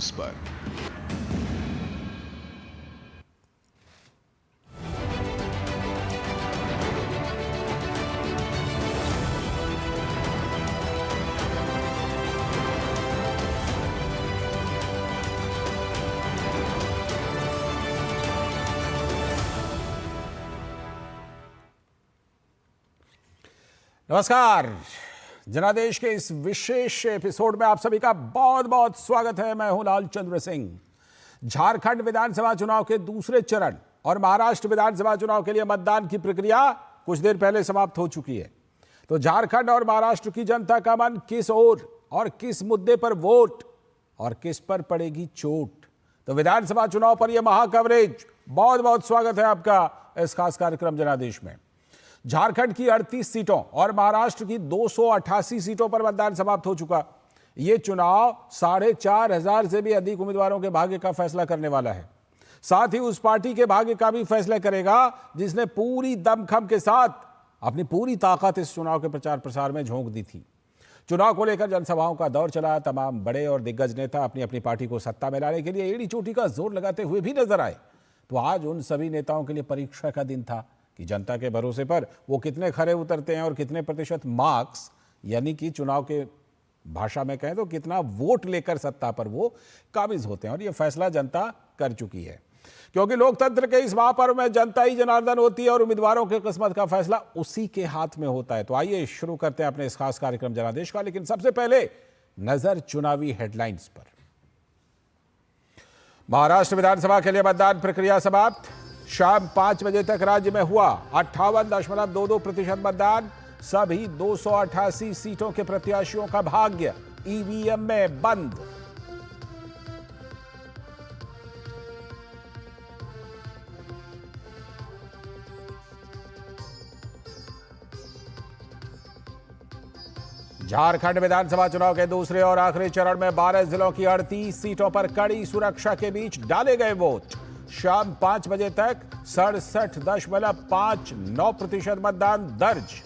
News पर। नमस्कार, जनादेश के इस विशेष एपिसोड में आप सभी का बहुत बहुत स्वागत है। मैं हूं लालचंद्र सिंह। झारखंड विधानसभा चुनाव के दूसरे चरण और महाराष्ट्र विधानसभा चुनाव के लिए मतदान की प्रक्रिया कुछ देर पहले समाप्त हो चुकी है। तो झारखंड और महाराष्ट्र की जनता का मन किस ओर और किस मुद्दे पर वोट और किस पर पड़ेगी चोट, तो विधानसभा चुनाव पर यह महाकवरेज। बहुत बहुत स्वागत है आपका इस खास कार्यक्रम जनादेश में। झारखंड की 38 सीटों और महाराष्ट्र की 288 सीटों पर मतदान समाप्त हो चुका। यह चुनाव 4,500 से भी अधिक उम्मीदवारों के भाग्य का फैसला करने वाला है। साथ ही उस पार्टी के भाग्य का भी फैसला करेगा जिसने पूरी दमखम के साथ अपनी पूरी ताकत इस चुनाव के प्रचार प्रसार में झोंक दी थी। चुनाव को लेकर जनसभाओं का दौर चला। तमाम बड़े और दिग्गज नेता अपनी अपनी पार्टी को सत्ता में लाने के लिए एड़ी चोटी का जोर लगाते हुए भी नजर आए। तो आज उन सभी नेताओं के लिए परीक्षा का दिन था कि जनता के भरोसे पर वो कितने खरे उतरते हैं और कितने प्रतिशत मार्क्स, यानी कि चुनाव के भाषा में कहें तो कितना वोट लेकर सत्ता पर वो काबिज होते हैं। और ये फैसला जनता कर चुकी है, क्योंकि लोकतंत्र के इस महापर्व में जनता ही जनार्दन होती है और उम्मीदवारों के किस्मत का फैसला उसी के हाथ में होता है। तो आइए शुरू करते हैं अपने इस खास कार्यक्रम जनादेश का। लेकिन सबसे पहले नजर चुनावी हेडलाइंस पर। महाराष्ट्र विधानसभा के लिए मतदान प्रक्रिया समाप्त। शाम 5 बजे तक राज्य में हुआ 58.22% मतदान। सभी 288 सीटों के प्रत्याशियों का भाग्य ईवीएम में बंद। झारखंड विधानसभा चुनाव के दूसरे और आखिरी चरण में 12 जिलों की 38 सीटों पर कड़ी सुरक्षा के बीच डाले गए वोट। शाम 5 बजे तक 67.59% मतदान दर्ज।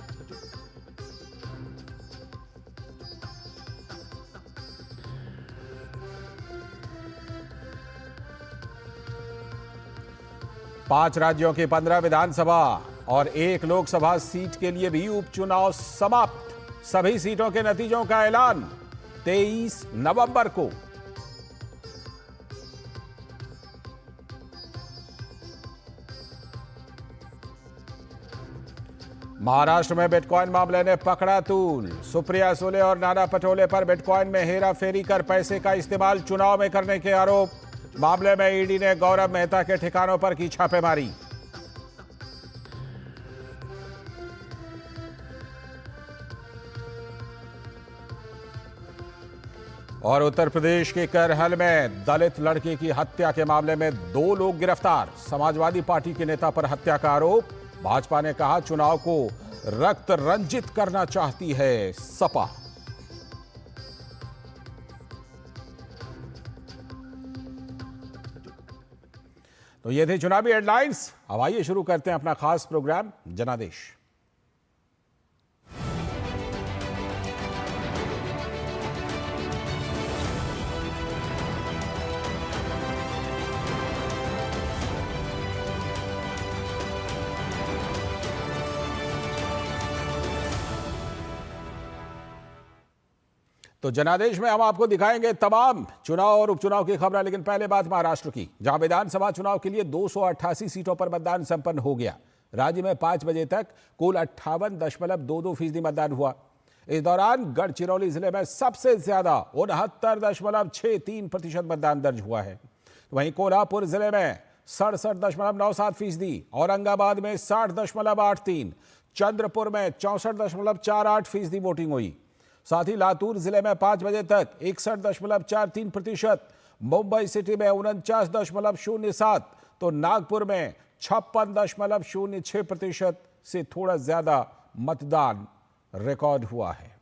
पांच राज्यों की 15 विधानसभा और 1 लोकसभा सीट के लिए भी उपचुनाव समाप्त। सभी सीटों के नतीजों का ऐलान 23 नवंबर को। महाराष्ट्र में बिटकॉइन मामले ने पकड़ा तूल। सुप्रिया सुले और नाना पटोले पर बिटकॉइन में हेरा फेरी कर पैसे का इस्तेमाल चुनाव में करने के आरोप। मामले में ईडी ने गौरव मेहता के ठिकानों पर की छापेमारी। और उत्तर प्रदेश के करहल में दलित लड़की की हत्या के मामले में 2 लोग गिरफ्तार। समाजवादी पार्टी के नेता पर हत्या का आरोप। भाजपा ने कहा चुनाव को रक्त रंजित करना चाहती है सपा। तो ये थे चुनावी हेडलाइंस। अब आइए शुरू करते हैं अपना खास प्रोग्राम जनादेश। तो जनादेश में हम आपको दिखाएंगे तमाम चुनाव और उपचुनाव की खबरें। लेकिन पहले बात महाराष्ट्र की, जहां विधानसभा चुनाव के लिए 288 सीटों पर मतदान संपन्न हो गया। राज्य में 5 बजे तक कुल 58.22% मतदान हुआ। इस दौरान गढ़चिरौली जिले में सबसे ज्यादा 69.63% मतदान दर्ज हुआ है। वहीं कोल्हापुर जिले में 67.97%, औरंगाबाद में 60.83%, चंद्रपुर में 64.48% वोटिंग हुई। साथ ही लातूर जिले में 5 बजे तक 61.43%, मुंबई सिटी में 49.07%, तो नागपुर में 56.06% से थोड़ा ज्यादा मतदान रिकॉर्ड हुआ है।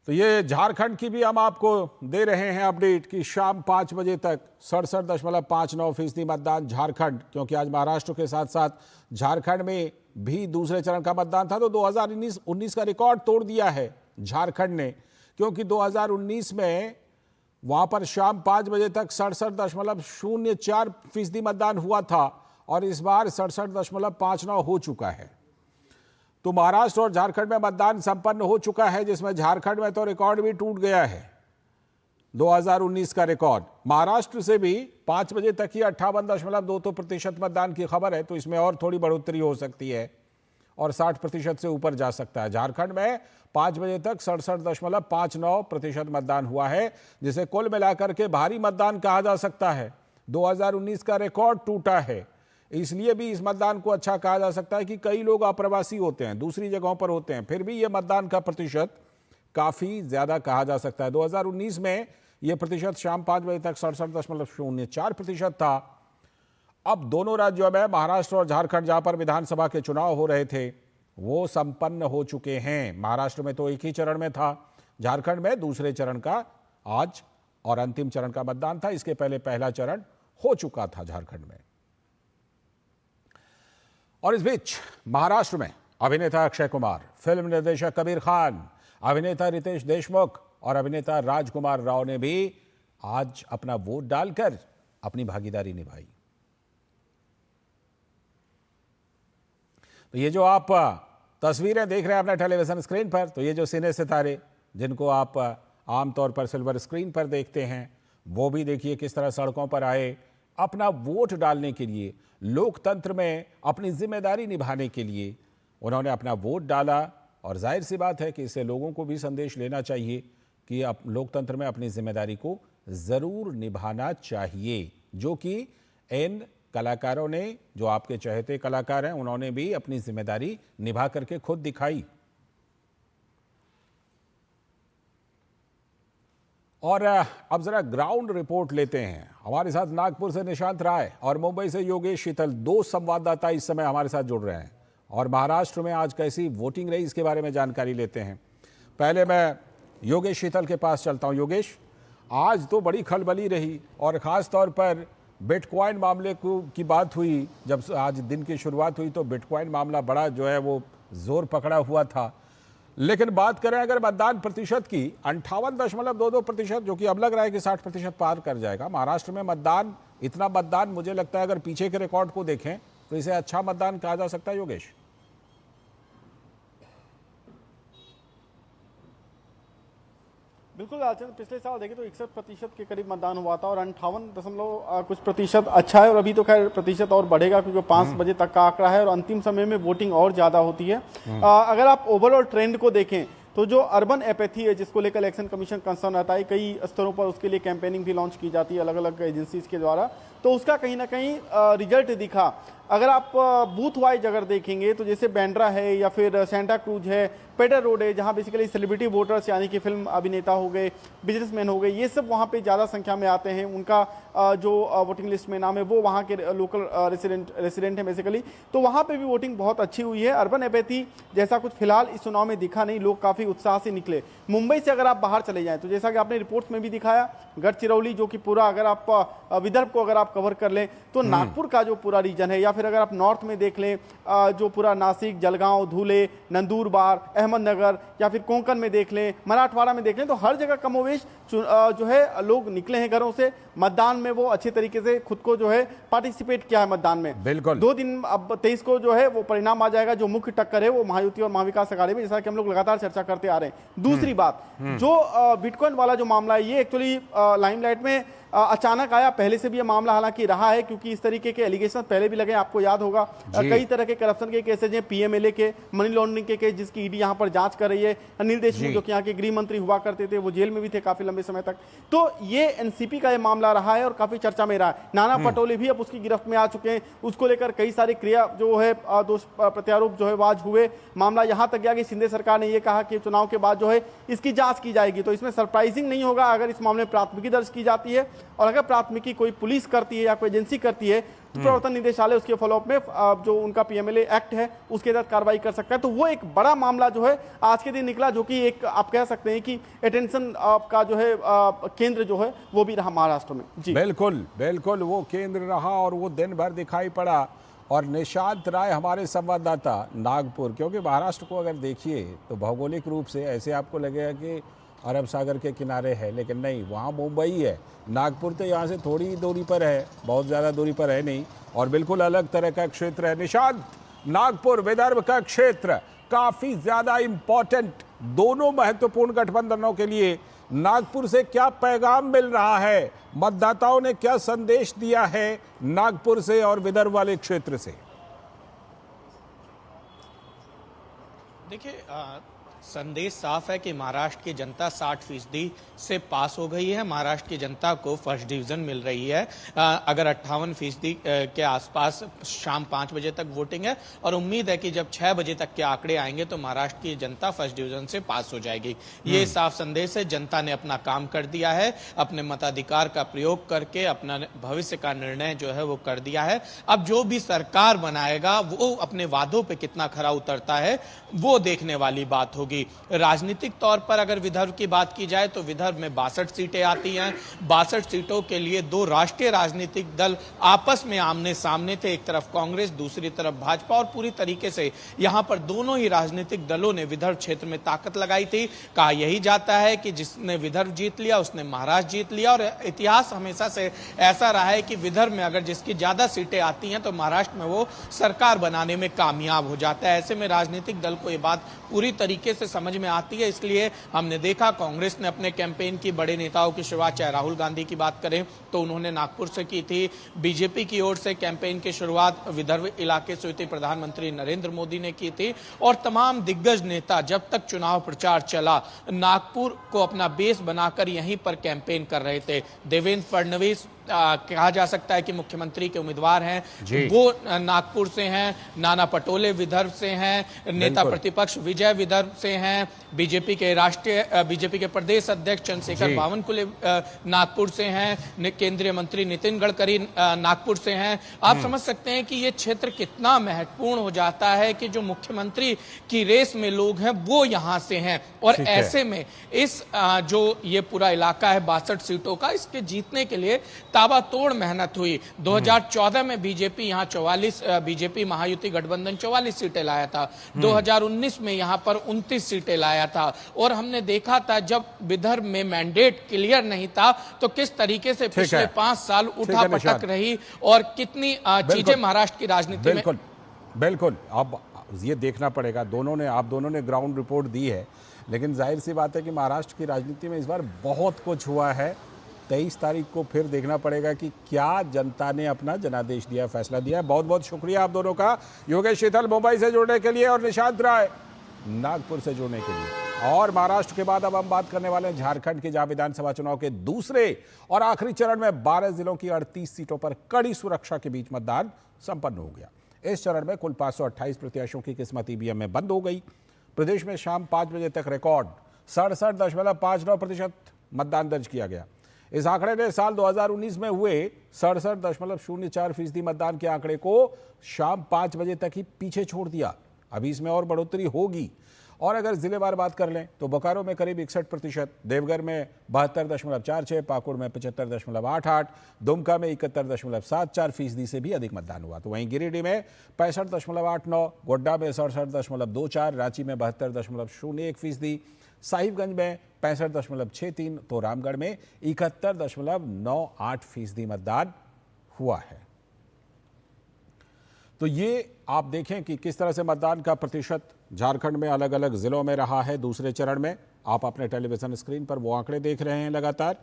तो ये झारखंड की भी हम आपको दे रहे हैं अपडेट कि शाम 5 बजे तक 67.59% मतदान झारखंड, क्योंकि आज महाराष्ट्र के साथ साथ झारखंड में भी दूसरे चरण का मतदान था। तो 2019 का रिकॉर्ड तोड़ दिया है झारखंड ने, क्योंकि 2019 में वहां पर शाम 5 बजे तक 67.04% मतदान हुआ था और इस बार 67.59 हो चुका है। तो महाराष्ट्र और झारखंड में मतदान संपन्न हो चुका है, जिसमें झारखंड में तो रिकॉर्ड भी टूट गया है 2019 का रिकॉर्ड। महाराष्ट्र से भी 5 बजे तक ही 58.22% मतदान की खबर है, तो इसमें और थोड़ी बढ़ोतरी हो सकती है और 60% से ऊपर जा सकता है। झारखंड में 5 बजे तक 67.59% मतदान हुआ है, जिसे कुल मिलाकर के भारी मतदान कहा जा सकता है। 2019 का रिकॉर्ड टूटा है, इसलिए भी इस मतदान को अच्छा कहा जा सकता है कि कई लोग अप्रवासी होते हैं, दूसरी जगहों पर होते हैं, फिर भी यह मतदान का प्रतिशत काफी ज्यादा कहा जा सकता है। 2019 में यह प्रतिशत शाम 5 बजे तक 67.04% था। अब दोनों राज्यों में, महाराष्ट्र और झारखंड, जहां पर विधानसभा के चुनाव हो रहे थे, वो संपन्न हो चुके हैं। महाराष्ट्र में तो एक ही चरण में था, झारखंड में दूसरे चरण का आज और अंतिम चरण का मतदान था। इसके पहले पहला चरण हो चुका था झारखंड में। और इस बीच महाराष्ट्र में अभिनेता अक्षय कुमार, फिल्म निर्देशक कबीर खान, अभिनेता रितेश देशमुख और अभिनेता राजकुमार राव ने भी आज अपना वोट डालकर अपनी भागीदारी निभाई। तो ये जो आप तस्वीरें देख रहे हैं अपने टेलीविजन स्क्रीन पर, तो ये जो सिने सितारे जिनको आप आमतौर पर सिल्वर स्क्रीन पर देखते हैं, वो भी देखिए किस तरह सड़कों पर आए अपना वोट डालने के लिए, लोकतंत्र में अपनी जिम्मेदारी निभाने के लिए उन्होंने अपना वोट डाला। और जाहिर सी बात है कि इससे लोगों को भी संदेश लेना चाहिए कि अब लोकतंत्र में अपनी जिम्मेदारी को जरूर निभाना चाहिए, जो कि इन कलाकारों ने, जो आपके चहेते कलाकार हैं, उन्होंने भी अपनी जिम्मेदारी निभा करके खुद दिखाई। और अब जरा ग्राउंड रिपोर्ट लेते हैं। हमारे साथ नागपुर से निशांत राय और मुंबई से योगेश शीतल, दो संवाददाता इस समय हमारे साथ जुड़ रहे हैं और महाराष्ट्र में आज कैसी वोटिंग रही इसके बारे में जानकारी लेते हैं। पहले मैं योगेश शीतल के पास चलता हूं। योगेश, आज तो बड़ी खलबली रही और ख़ास तौर पर बिटकॉइन मामले की बात हुई। जब आज दिन की शुरुआत हुई तो बिटकॉइन मामला बड़ा जो है वो जोर पकड़ा हुआ था। लेकिन बात करें अगर मतदान प्रतिशत की, 58.22%, जो कि अब लग रहा है कि 60% पार कर जाएगा। महाराष्ट्र में मतदान, इतना मतदान मुझे लगता है अगर पीछे के रिकॉर्ड को देखें तो इसे अच्छा मतदान कहा जा सकता है। योगेश, बिल्कुल लालचंद, पिछले साल देखें तो 61% के करीब मतदान हुआ था और 58 कुछ प्रतिशत अच्छा है। और अभी तो खैर प्रतिशत और बढ़ेगा क्योंकि 5 बजे तक का आंकड़ा है और अंतिम समय में वोटिंग और ज्यादा होती है। अगर आप ओवरऑल ट्रेंड को देखें तो जो अर्बन एपैथी है, जिसको लेकर इलेक्शन कमीशन कंसर्न रहता है, कई स्तरों पर उसके लिए कैंपेनिंग भी लॉन्च की जाती है अलग अलग एजेंसीज के द्वारा, तो उसका कहीं ना कहीं रिजल्ट दिखा। अगर आप बूथ वाइज अगर देखेंगे तो जैसे बैंड्रा है या फिर सेंटा क्रूज है, पेटर रोड है, जहां बेसिकली सेलिब्रिटी वोटर्स यानी कि फिल्म अभिनेता हो गए, बिजनेसमैन हो गए, ये सब वहां पे ज़्यादा संख्या में आते हैं। उनका जो वोटिंग लिस्ट में नाम है वो वहां के लोकल रेसिडेंट है बेसिकली, तो वहां पे भी वोटिंग बहुत अच्छी हुई है। अर्बन एपैथी जैसा कुछ फिलहाल इस चुनाव में दिखा नहीं, लोग काफ़ी उत्साह से निकले। मुंबई से अगर आप बाहर चले जाएँ तो जैसा कि आपने रिपोर्ट्स में भी दिखाया, गढ़चिरौली जो कि पूरा अगर आप विदर्भ को अगर आप कवर कर लें तो नागपुर का जो पूरा रीजन है, या फिर अगर आप नॉर्थ में देख लें जो पूरा नासिक, जलगांव, धुले, नंदुरबार, अहमदनगर, या फिर कोंकण में देख लें, मराठवाड़ा में देख लें, तो हर जगह कमोवेश जो है लोग निकले हैं घरों से मतदान में। वो अच्छे तरीके से खुद को जो है पार्टिसिपेट किया है मतदान में। बिल्कुल 2 दिन, अब 23 को जो है वो परिणाम आ जाएगा। जो मुख्य टक्कर है वो महायुति और महाविकास अघाड़ी में, जैसा कि हम लोग लगातार चर्चा करते आ रहे हैं। दूसरी बात, जो बिटकॉइन वाला जो मामला है, ये एक्चुअली लाइमलाइट में अचानक आया। पहले से भी ये मामला हालांकि रहा है, क्योंकि इस तरीके के एलिगेशन पहले भी लगे, आपको याद होगा। कई तरह के करप्शन के केसेज हैं, पीएमएलए के, मनी लॉन्ड्रिंग के केस, जिसकी ईडी यहां पर जांच कर रही है। अनिल देशमुख जो कि यहाँ के गृह मंत्री हुआ करते थे, वो जेल में भी थे काफी लंबे समय तक। तो ये एनसीपी का ये मामला रहा है और काफी चर्चा में रहा है। नाना पटोले भी अब उसकी गिरफ्त में आ चुके हैं। उसको लेकर कई सारी क्रिया जो है दोष प्रत्यारोप जो है आज हुए। मामला यहां तक गया कि शिंदे सरकार ने यह कहा कि चुनाव के बाद जो है इसकी जांच की जाएगी। तो इसमें सरप्राइजिंग नहीं होगा अगर इस मामले में प्राथमिकी दर्ज की जाती है, और अगर प्राथमिकी कोई पुलिस करती है या कोई एजेंसी करती है तो प्रवर्तन निदेशालय उसके फॉलोअप में जो उनका पीएमएलए एक्ट है उसके तहत कार्रवाई कर सकता है। तो वो एक बड़ा मामला जो है आज के दिन निकला, जो कि एक आप कह सकते हैं कि अटेंशन का जो है केंद्र जो है वो भी रहा महाराष्ट्र में। जी बिल्कुल बिल्कुल, वो केंद्र रहा और वो दिन भर दिखाई पड़ा। और निशांत राय हमारे संवाददाता नागपुर, क्योंकि महाराष्ट्र को अगर देखिए तो भौगोलिक रूप से ऐसे आपको लगेगा कि अरब सागर के किनारे है, लेकिन नहीं, वहाँ मुंबई है। नागपुर तो यहाँ से थोड़ी दूरी पर है, बहुत ज़्यादा दूरी पर है नहीं, और बिल्कुल अलग तरह का क्षेत्र है। निशांत, नागपुर विदर्भ का क्षेत्र काफ़ी ज़्यादा इम्पोर्टेंट, दोनों महत्वपूर्ण गठबंधनों के लिए। नागपुर से क्या पैगाम मिल रहा है, मतदाताओं ने क्या संदेश दिया है नागपुर से और विदर्भ वाले क्षेत्र से? देखिए, संदेश साफ है कि महाराष्ट्र की जनता 60% से पास हो गई है। महाराष्ट्र की जनता को फर्स्ट डिवीजन मिल रही है। अगर 58% के आसपास शाम 5 बजे तक वोटिंग है, और उम्मीद है कि जब 6 बजे तक के आंकड़े आएंगे तो महाराष्ट्र की जनता फर्स्ट डिवीजन से पास हो जाएगी। ये साफ संदेश है, जनता ने अपना काम कर दिया है, अपने मताधिकार का प्रयोग करके अपना भविष्य का निर्णय जो है वो कर दिया है। अब जो भी सरकार बनाएगा वो अपने वादों पे कितना खरा उतरता है वो देखने वाली बात होगी। राजनीतिक तौर पर अगर विदर्भ की बात की जाए तो विदर्भ में 62 सीटें आती हैं। 62 सीटों के लिए दो राष्ट्रीय राजनीतिक दल आपस में आमने सामने थे, एक तरफ कांग्रेस, दूसरी तरफ भाजपा, और पूरी तरीके से यहां पर दोनों ही राजनीतिक दलों ने विदर्भ क्षेत्र में ताकत लगाई थी। कहा यही जाता है कि जिसने विदर्भ जीत लिया उसने महाराष्ट्र जीत लिया, और इतिहास हमेशा से ऐसा रहा है कि विदर्भ में अगर जिसकी ज्यादा सीटें आती हैं तो महाराष्ट्र में वो सरकार बनाने में कामयाब हो जाता है। ऐसे में राजनीतिक दल को ये बात पूरी तरीके से समझ में आती है। इसलिए हमने देखा कांग्रेस ने अपने कैंपेन की, बड़े नेताओं की शुरुआत, चाहे राहुल गांधी की बात करें तो उन्होंने नागपुर से की थी। बीजेपी की ओर से कैंपेन की शुरुआत विदर्भ इलाके से हुई थी, प्रधानमंत्री नरेंद्र मोदी ने की थी। और तमाम दिग्गज नेता जब तक चुनाव प्रचार चला नागपुर को अपना बेस बनाकर यहीं पर कैंपेन कर रहे थे। देवेंद्र फडणवीस कहा जा सकता है कि मुख्यमंत्री के उम्मीदवार हैं, वो नागपुर से हैं। नाना पटोले विदर्भ से हैं। नेता प्रतिपक्ष विजय विदर्भ से हैं। बीजेपी के प्रदेश अध्यक्ष चंद्रशेखर बावनकुले नागपुर से हैं। केंद्रीय मंत्री नितिन गडकरी नागपुर से हैं। आप समझ सकते हैं कि ये क्षेत्र कितना महत्वपूर्ण हो जाता है कि जो मुख्यमंत्री की रेस में लोग हैं वो यहां से हैं। और ऐसे में इस जो ये पूरा इलाका है 62 सीटों का, इसके जीतने के लिए ताबड़तोड़ मेहनत हुई। 2014 में बीजेपी यहाँ 44, बीजेपी महायुति गठबंधन 44 सीटें लाया था। 2019 में यहाँ पर 29 सीटें लाया था। और हमने देखा था जब विदर्भ में मैंडेट क्लियर नहीं था तो किस तरीके से पिछले 5 साल उठा पटक रही और कितनी चीजें महाराष्ट्र की राजनीति में। बिल्कुल, अब ये देखना पड़ेगा। आप दोनों ने ग्राउंड रिपोर्ट दी है, लेकिन जाहिर सी बात है कि महाराष्ट्र की राजनीति में इस बार बहुत कुछ हुआ है। 23 तारीख को फिर देखना पड़ेगा कि क्या जनता ने अपना जनादेश दिया, फैसला दिया। बहुत बहुत शुक्रिया आप दोनों का, योगेश शीतल मुंबई से जुड़ने के लिए और निशांत राय नागपुर से जुड़ने के लिए। और महाराष्ट्र के बाद अब हम बात करने वाले हैं झारखंड के, जहां विधानसभा चुनाव के दूसरे और आखिरी चरण में 12 जिलों की 38 सीटों पर कड़ी सुरक्षा के बीच मतदान संपन्न हो गया। इस चरण में कुल 528 प्रत्याशियों की किस्मत ईवीएम में बंद हो गई। प्रदेश में शाम 5 बजे तक रिकॉर्ड 67.59% मतदान दर्ज किया गया। इस आंकड़े ने साल 2019 में हुए 67.04% मतदान के आंकड़े को शाम 5 बजे तक ही पीछे छोड़ दिया। अभी इसमें और बढ़ोतरी होगी। और अगर जिलेवार बात कर लें तो बोकारो में करीब 61%, देवघर में 72.46%, पाकुड़ में 75.88%, दुमका में 71.74% से भी अधिक मतदान हुआ। तो वहीं गिरिडीह में 65.89%, गोड्डा में 67.24%, रांची में 72.01%, साहिबगंज में 65.63%, तो रामगढ़ में 71.98% मतदान हुआ है। तो ये आप देखें कि किस तरह से मतदान का प्रतिशत झारखंड में अलग अलग जिलों में रहा है। दूसरे चरण में आप अपने टेलीविजन स्क्रीन पर वो आंकड़े देख रहे हैं लगातार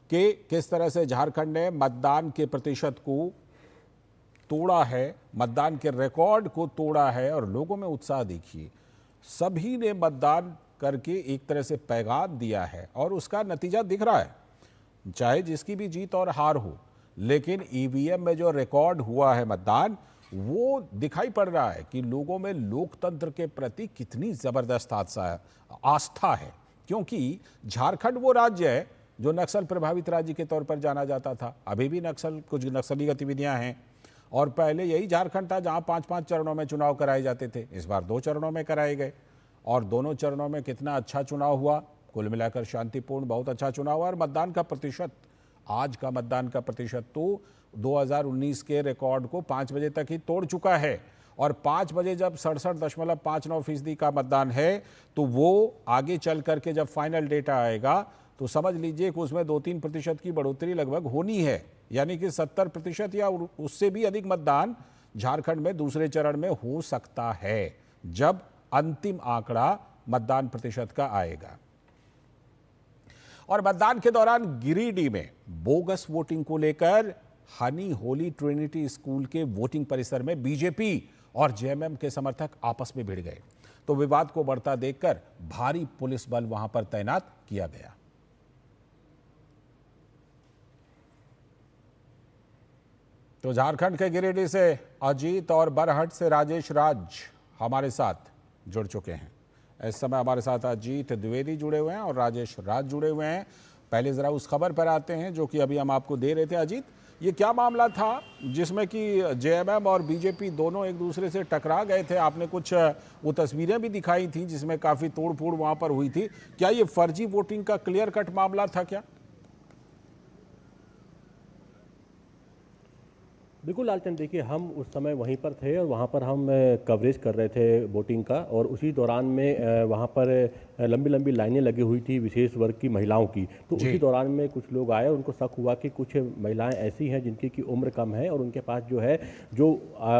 कि किस तरह से झारखंड ने मतदान के प्रतिशत को तोड़ा है, मतदान के रिकॉर्ड को तोड़ा है। और लोगों में उत्साह देखिए, सभी ने मतदान करके एक तरह से पैगाम दिया है और उसका नतीजा दिख रहा है। चाहे जिसकी भी जीत और हार हो, लेकिन ईवीएम में जो रिकॉर्ड हुआ है मतदान, वो दिखाई पड़ रहा है कि लोगों में लोकतंत्र के प्रति कितनी जबरदस्त आस्था है। क्योंकि झारखंड वो राज्य है जो नक्सल प्रभावित राज्य के तौर पर जाना जाता था। अभी भी कुछ नक्सली गतिविधियां हैं। और पहले यही झारखंड था जहां 5-5 चरणों में चुनाव कराए जाते थे। इस बार 2 चरणों में कराए गए और दोनों चरणों में कितना अच्छा चुनाव हुआ। कुल मिलाकर शांतिपूर्ण, बहुत अच्छा चुनाव हुआ। और मतदान का प्रतिशत, आज का मतदान का प्रतिशत तो 2019 के रिकॉर्ड को 5 बजे तक ही तोड़ चुका है। और 5 बजे जब 67.59% का मतदान है तो वो आगे चल करके जब फाइनल डेटा आएगा तो समझ लीजिए कि उसमें 2-3% की बढ़ोतरी लगभग होनी है, यानी कि 70% या उससे भी अधिक मतदान झारखंड में दूसरे चरण में हो सकता है जब अंतिम आंकड़ा मतदान प्रतिशत का आएगा। और मतदान के दौरान गिरिडीह में बोगस वोटिंग को लेकर हनी होली ट्रिनिटी स्कूल के वोटिंग परिसर में बीजेपी और जेएमएम के समर्थक आपस में भिड़ गए, तो विवाद को बढ़ता देखकर भारी पुलिस बल वहां पर तैनात किया गया। तो झारखंड के गिरिडीह से अजीत और बरहट से राजेश राज हमारे साथ जुड़ चुके हैं। इस समय हमारे साथ अजीत द्विवेदी जुड़े हुए हैं और राजेश राज जुड़े हुए हैं। पहले जरा उस खबर पर आते हैं जो कि अभी हम आपको दे रहे थे। अजीत, ये क्या मामला था जिसमें कि जेएमएम और बीजेपी दोनों एक दूसरे से टकरा गए थे? आपने कुछ वो तस्वीरें भी दिखाई थी जिसमें काफी तोड़फोड़ वहां पर हुई थी। क्या ये फर्जी वोटिंग का क्लियर कट मामला था क्या? बिल्कुल लालचंद, देखिए हम उस समय वहीं पर थे और वहाँ पर हम कवरेज कर रहे थे वोटिंग का, और उसी दौरान में वहाँ पर लंबी लंबी लाइनें लगी हुई थी विशेष वर्ग की महिलाओं की। तो उसी दौरान में कुछ लोग आए, उनको शक हुआ कि कुछ महिलाएं ऐसी हैं जिनकी की उम्र कम है और उनके पास जो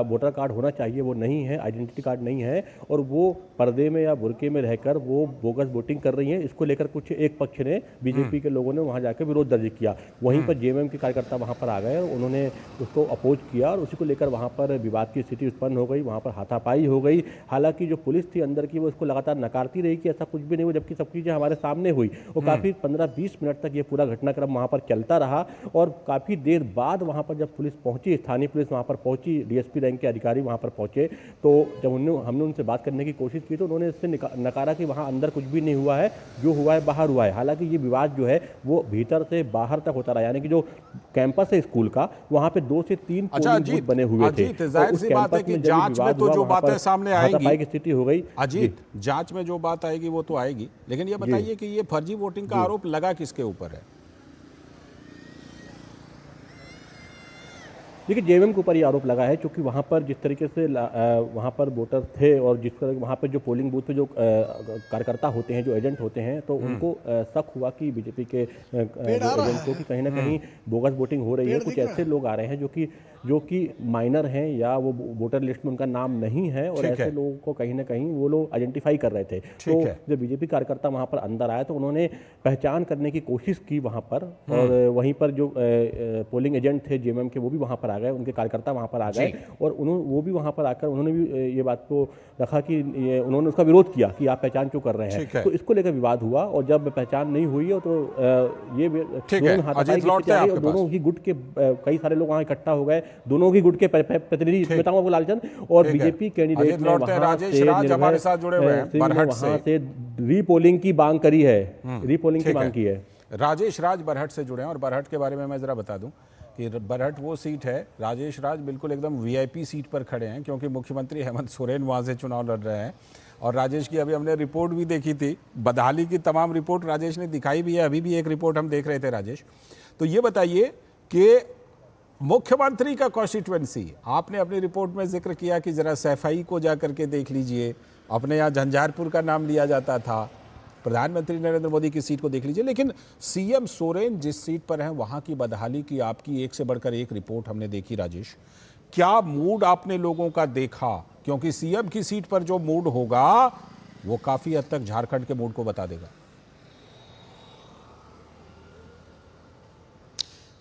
वोटर कार्ड होना चाहिए वो नहीं है, आइडेंटिटी कार्ड नहीं है, और वो पर्दे में या बुरके में रहकर वो बोगस वोटिंग कर रही हैं। इसको लेकर कुछ एक पक्ष ने, बीजेपी के लोगों ने वहाँ जाकर विरोध दर्ज किया। वहीं पर जेएमएम के कार्यकर्ता वहाँ पर आ गए और उन्होंने उसको अपोज किया और उसी को लेकर वहाँ पर विवाद की स्थिति उत्पन्न हो गई, वहाँ पर हाथापाई हो गई। हालांकि जो पुलिस थी अंदर की वो इसको लगातार नकारती रही कि ऐसा कुछ भी नहीं हुआ, जबकि सब चीज़ें हमारे सामने हुई। और काफ़ी 15-20 मिनट तक ये पूरा घटनाक्रम वहाँ पर चलता रहा और काफ़ी देर बाद वहाँ पर जब पुलिस पहुंची, स्थानीय पुलिस वहाँ पर पहुंची, डीएसपी रैंक के अधिकारी वहाँ पर पहुंचे, तो जब हमने उनसे बात करने की कोशिश की तो उन्होंने इससे नकारा कि वहाँ अंदर कुछ भी नहीं हुआ है, जो हुआ है बाहर हुआ है। हालांकि ये विवाद जो है वो भीतर से बाहर तक होता रहा, यानी कि जो कैंपस है स्कूल का, वहाँ पे 2 से 3 पोलिंग बूथ बने हुए थे। जाहिर सी बात है कि जांच में तो जो बातें सामने आएंगी, की स्थिति हो गई। अजीत, जांच में जो बात आएगी वो तो आएगी, लेकिन ये बताइए कि ये फर्जी वोटिंग का आरोप लगा किसके ऊपर है? देखिए, जेएमएम के ऊपर ये आरोप लगा है, क्योंकि वहाँ पर जिस तरीके से वहाँ पर वोटर थे और जिस तरह वहाँ पर जो पोलिंग बूथ पे जो कार्यकर्ता होते हैं, जो एजेंट होते हैं, तो उनको शक हुआ कि बीजेपी के एजेंट को कि कहीं ना कहीं बोगस वोटिंग हो रही है। कुछ ऐसे लोग आ रहे हैं जो कि माइनर हैं या वो वोटर लिस्ट में उनका नाम नहीं है, और ऐसे लोगों को कहीं ना कहीं वो लोग आइडेंटिफाई कर रहे थे। तो जब बीजेपी कार्यकर्ता वहाँ पर अंदर आए तो उन्होंने पहचान करने की कोशिश की वहाँ पर, और वहीं पर जो पोलिंग एजेंट थे जेएमएम के वो भी वहाँ पर आ गए, उनके कार्यकर्ता वहाँ पर आ गए, और वो भी वहाँ पर आकर उन्होंने भी ये बात को रखा कि उन्होंने उसका विरोध किया कि आप पहचान क्यों कर रहे हैं। तो इसको लेकर विवाद हुआ, और जब पहचान नहीं हुई तो ये दोनों ही गुट के कई सारे लोग वहाँ इकट्ठा हो गए, दोनों ही गुट के प्रतिनिधि, बताऊं आपको लालचंद, और बीजेपी कैंडिडेट ने वहाँ से रीपोलिंग की मांग करी है, रीपोलिंग की मांग की है। राजेश राज बरहट से जुड़े हैं, और बरहट के बारे में मैं जरा बता दूं कि बरहट वो सीट है, राजेश राज बिल्कुल एकदम वीआईपी सीट पर खड़े हैं, क्योंकि मुख्यमंत्री हेमंत सोरेन वहाँ से चुनाव लड़ रहे हैं। और राजेश की अभी हमने रिपोर्ट भी देखी थी, बदहाली की तमाम रिपोर्ट राजेश ने दिखाई भी है, अभी भी एक रिपोर्ट हम देख रहे थे राजेश। तो ये बताइए कि मुख्यमंत्री का कॉन्स्टिट्यूएंसी, आपने अपनी रिपोर्ट में जिक्र किया कि जरा सैफई को जाकर के देख लीजिए, अपने यहाँ झंझारपुर का नाम लिया जाता था, प्रधानमंत्री नरेंद्र मोदी की सीट को देख लीजिए, लेकिन सीएम सोरेन जिस सीट पर हैं वहां की बदहाली की आपकी एक से बढ़कर एक रिपोर्ट हमने देखी। राजेश, क्या मूड आपने लोगों का देखा? क्योंकि सीएम की सीट पर जो मूड होगा वो काफी हद तक झारखंड के मूड को बता देगा।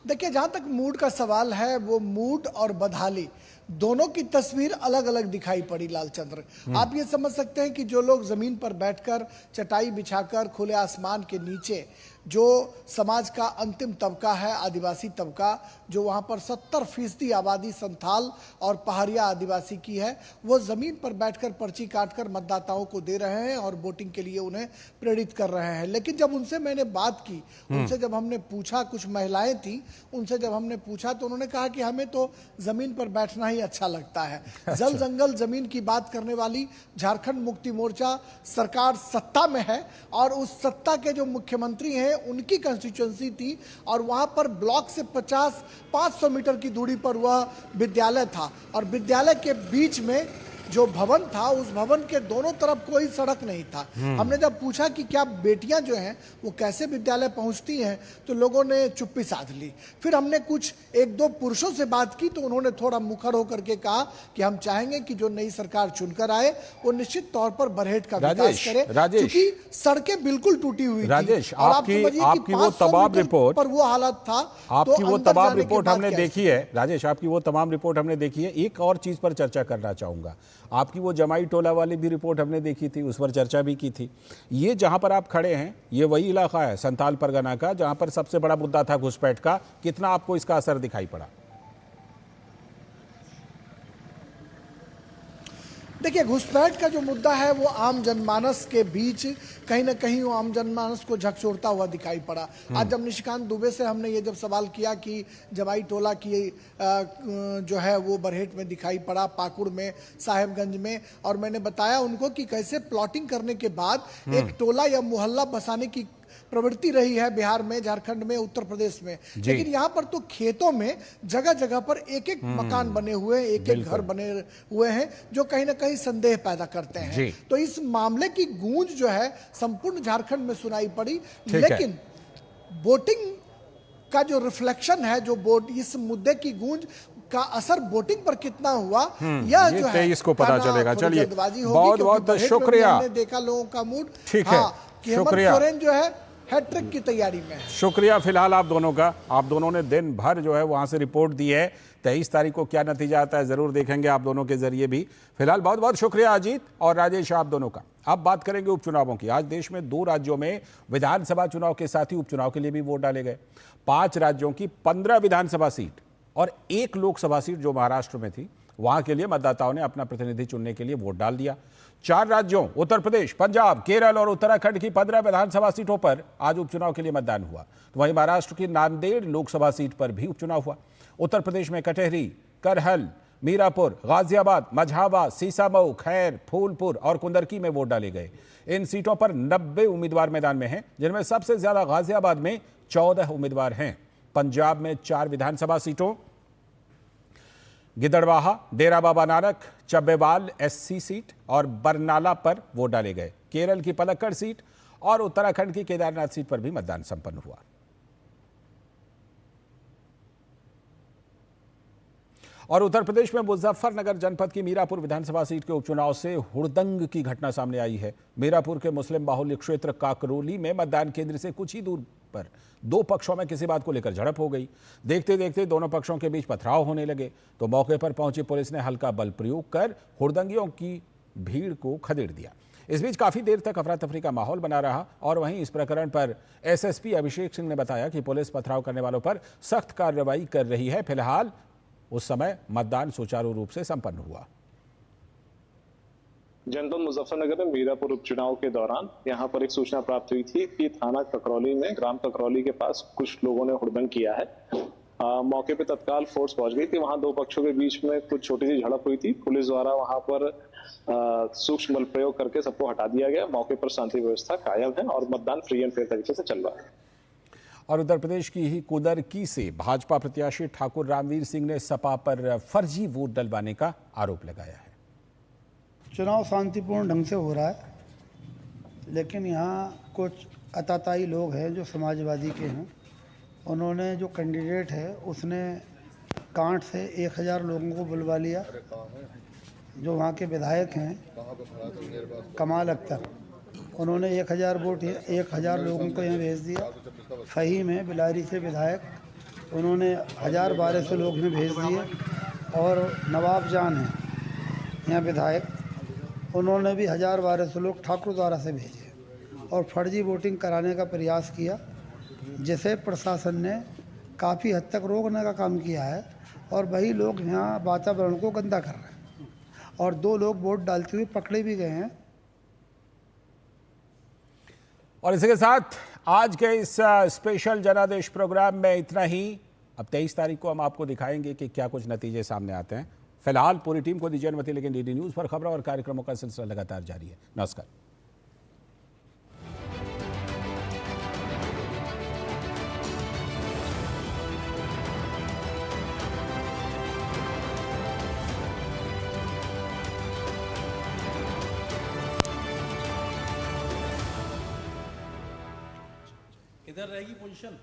देखिए, जहां तक मूड का सवाल है, वो मूड और बदहाली दोनों की तस्वीर अलग अलग दिखाई पड़ी लालचंद्र। आप ये समझ सकते हैं कि जो लोग जमीन पर बैठकर चटाई बिछाकर खुले आसमान के नीचे, जो समाज का अंतिम तबका है, आदिवासी तबका, जो वहाँ पर 70% आबादी संथाल और पहाड़िया आदिवासी की है, वो ज़मीन पर बैठकर पर्ची काटकर मतदाताओं को दे रहे हैं और वोटिंग के लिए उन्हें प्रेरित कर रहे हैं। लेकिन जब उनसे मैंने बात की, उनसे जब हमने पूछा, कुछ महिलाएं थी, उनसे जब हमने पूछा तो उन्होंने कहा कि हमें तो ज़मीन पर बैठना ही अच्छा लगता है। जल जंगल जमीन की बात करने वाली झारखंड मुक्ति मोर्चा सरकार सत्ता में है, और उस सत्ता के जो मुख्यमंत्री हैं उनकी कंस्टिट्यूएंसी थी, और वहां पर ब्लॉक से 500 मीटर की दूरी पर वह विद्यालय था, और विद्यालय के बीच में जो भवन था उस भवन के दोनों तरफ कोई सड़क नहीं था। हमने जब पूछा कि क्या बेटियां जो हैं वो कैसे विद्यालय पहुंचती हैं, तो लोगों ने चुप्पी साध ली। फिर हमने कुछ एक दो पुरुषों से बात की तो उन्होंने थोड़ा मुखर होकर के कहा कि हम चाहेंगे कि जो नई सरकार चुनकर आए वो निश्चित तौर पर बरहेट का विकास करे, क्योंकि सड़कें बिल्कुल टूटी हुई थी। राजेश, और आप समझिए कि आपकी वो तमाम रिपोर्ट पर वो हालत था, आपकी तो वो अंदर तमाम जाने के रिपोर्ट बाद हमने क्या देखी है। राजेश, आपकी वो तमाम रिपोर्ट हमने देखी है। एक और चीज पर चर्चा करना चाहूंगा। आपकी वो जमाई टोला वाली भी रिपोर्ट हमने देखी थी, उस पर चर्चा भी की थी। ये जहां पर आप खड़े हैं ये वही इलाका है संथाल परगना का जहां पर सबसे बड़ा मुद्दा था घुसपैठ का। कितना आपको इसका असर दिखाई पड़ा? देखिए, घुसपैठ का जो मुद्दा है वो आम जनमानस के बीच कहीं ना कहीं वो आम जनमानस को झकझोरता हुआ दिखाई पड़ा। आज जब निशिकांत दुबे से हमने ये जब सवाल किया कि जवाई टोला की जो है वो बरहेट में दिखाई पड़ा, पाकुड़ में, साहेबगंज में, और मैंने बताया उनको कि कैसे प्लॉटिंग करने के बाद एक टोला या मोहल्ला बसाने की प्रवृत्ति रही है बिहार में, झारखंड में, उत्तर प्रदेश में, लेकिन यहाँ पर तो खेतों में जगह जगह पर एक एक मकान बने हुए हैं, एक एक घर बने हुए हैं, जो कहीं ना कहीं संदेह पैदा करते हैं। तो इस मामले की गूंज जो है संपूर्ण झारखंड में सुनाई पड़ी, लेकिन वोटिंग का जो रिफ्लेक्शन है, जो इस मुद्दे की गूंज का असर वोटिंग पर कितना हुआ, यह जो है इसको पता चलेगा। चलिए, बहुत बहुत शुक्रिया। हमने देखा लोगों का मूड, ठीक है, शुक्रिया। सोरेन जो है हैट्रिक की तैयारी में है। शुक्रिया फिलहाल आप दोनों का। आप दोनों ने दिन भर जो है वहां से रिपोर्ट दी है। 23 तारीख को क्या नतीजा आता है जरूर देखेंगे आप दोनों के जरिए भी। फिलहाल बहुत बहुत शुक्रिया अजीत और राजेश आप दोनों का। अब बात करेंगे उपचुनावों की। आज देश में 2 राज्यों में विधानसभा चुनाव के साथ ही उपचुनाव के लिए भी वोट डाले गए। 5 राज्यों की 15 विधानसभा सीट और 1 लोकसभा सीट जो महाराष्ट्र में थी, वहां के लिए मतदाताओं ने अपना प्रतिनिधि चुनने के लिए वोट डाल दिया। 4 राज्यों उत्तर प्रदेश, पंजाब, केरल और उत्तराखंड की 15 विधानसभा सीटों पर आज उपचुनाव के लिए मतदान हुआ। तो वहीं महाराष्ट्र की नांदेड़ लोकसभा सीट पर भी उपचुनाव हुआ। उत्तर प्रदेश में कटेहरी, करहल, मीरापुर, गाजियाबाद, मझावा, सीसामऊ, खैर, फूलपुर और कुंदरकी में वोट डाले गए। इन सीटों पर 90 उम्मीदवार मैदान में हैं, जिनमें सबसे ज्यादा गाजियाबाद में 14 उम्मीदवार हैं। पंजाब में 4 विधानसभा सीटों गिदड़बाहा, डेरा बाबा नानक, चब्बेवाल एससी सीट और बरनाला पर वोट डाले गए। केरल की पलक्कड़ सीट और उत्तराखंड की केदारनाथ सीट पर भी मतदान संपन्न हुआ। और उत्तर प्रदेश में मुजफ्फरनगर जनपद की मीरापुर विधानसभा सीट के उपचुनाव से हुड़दंग की घटना सामने आई है। मीरापुर के मुस्लिम बाहुल्य क्षेत्र काकरोली में मतदान केंद्र से कुछ ही दूर पर 2 पक्षों में किसी बात को लेकर झड़प हो गई। देखते देखते दोनों पक्षों के बीच पथराव होने लगे तो मौके पर पहुंची पुलिस ने हल्का बल प्रयोग कर हुड़दंगियों की भीड़ को खदेड़ दिया। इस बीच काफी देर तक अफरा तफरी का माहौल बना रहा और वहीं इस प्रकरण पर एसएसपी अभिषेक सिंह ने बताया कि पुलिस पथराव करने वालों पर सख्त कार्रवाई कर रही है। फिलहाल उस समय मतदान सुचारू रूप से संपन्न हुआ। जनपद मुजफ्फरनगर में मीरापुर उपचुनाव के दौरान यहां पर एक सूचना प्राप्त हुई थी कि थाना ककरौली में, ग्राम ककरौली के पास कुछ लोगों ने हुड़दंग किया है। मौके पे तत्काल फोर्स पहुंच गई थी। वहां 2 पक्षों के बीच में कुछ छोटी सी झड़प हुई थी। पुलिस द्वारा वहां पर सूक्ष्म बल प्रयोग करके सबको हटा दिया गया। मौके पर शांति व्यवस्था कायम है और मतदान फ्री एंड फेयर तरीके से चल रहा है। और उत्तर प्रदेश की ही कुंदरकी से भाजपा प्रत्याशी ठाकुर रामवीर सिंह ने सपा पर फर्जी वोट डलवाने का आरोप लगाया है। चुनाव शांतिपूर्ण ढंग से हो रहा है, लेकिन यहाँ कुछ अताताई लोग हैं जो समाजवादी के हैं। उन्होंने जो कैंडिडेट है उसने कांट से 1000 लोगों को बुलवा लिया। जो वहाँ के विधायक हैं कमाल अख्तर, उन्होंने 1000 वोट 1000 लोगों को यहाँ भेज दिया। फहीम है बिलारी से विधायक, उन्होंने 1200 लोग में भेज दिए। और नवाब जान है यहाँ विधायक, उन्होंने भी 1200 लोग ठाकुर द्वारा से भेजे और फर्जी वोटिंग कराने का प्रयास किया, जिसे प्रशासन ने काफ़ी हद तक रोकने का काम किया है। और वही लोग यहाँ वातावरण को गंदा कर रहे हैं और 2 लोग वोट डालते हुए पकड़े भी गए हैं। और इसी के साथ आज के इस स्पेशल जनादेश प्रोग्राम में इतना ही। अब 23 तारीख को हम आपको दिखाएंगे कि क्या कुछ नतीजे सामने आते हैं। फिलहाल पूरी टीम को दीजिए अनुमति, लेकिन डीडी न्यूज़ पर खबरों और कार्यक्रमों का सिलसिला लगातार जारी है। नमस्कार। किधर रहेगी पोजीशन?